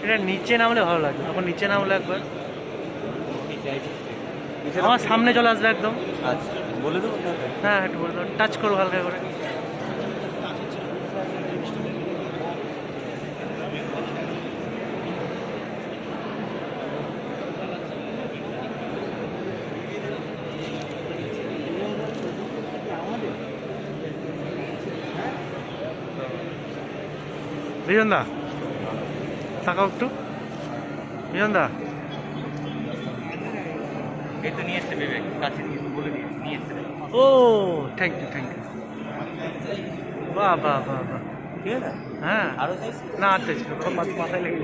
এটা নিচে নামলে ভালো লাগবে, তখন নিচে নামলে একবার আমার সামনে চলে আসবে একদম। আচ্ছা বলে দেবো তাহলে। হ্যাঁ একটু বলে দাও, টাচ করো হালকা করে। বিজন দা তাকাও একটু, বিজন দা। এই তো নিয়ে এসছে বিবেক, কাছে বলে নিয়ে এসছে। ও থ্যাংক ইউ থ্যাংক ইউ। বাহ বাহ বাহ বাহ। ঠিক আছে হ্যাঁ আরো চাইছি না আটটা ছিল, মাথায় লেগে